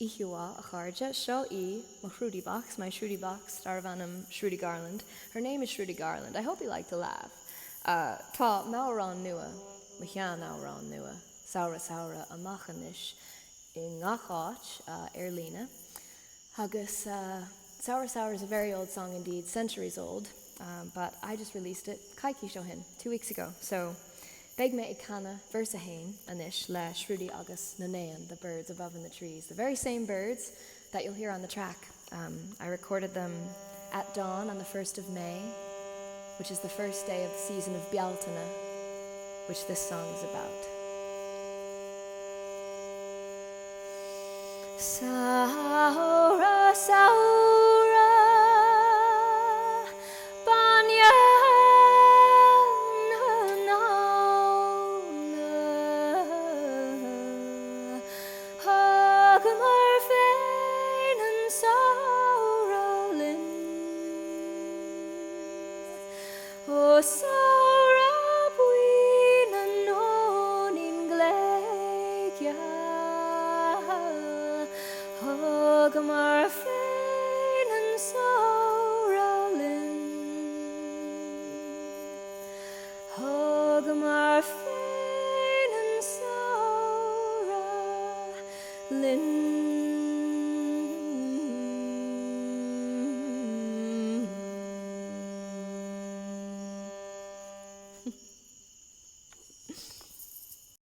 Ihiwa a charja, seo my Shruti box, Starvanum Shruti Garland. Her name is Shruti Garland. I hope you like to laugh. Tá Mauran nua, Machan Mauran nua, Saura Amachanish in Ngachach, Erlina. Hagus, Saura is a very old song indeed, centuries old, but I just released it, Kaiki Shohin, 2 weeks ago. So, Beg me ikana versa hain anish la Shruti agus nanean, the birds above in the trees, the very same birds that you'll hear on the track. I recorded them at dawn on the 1st of May, which is the first day of the season of Bialtana, which this song is about. Saura, Saura.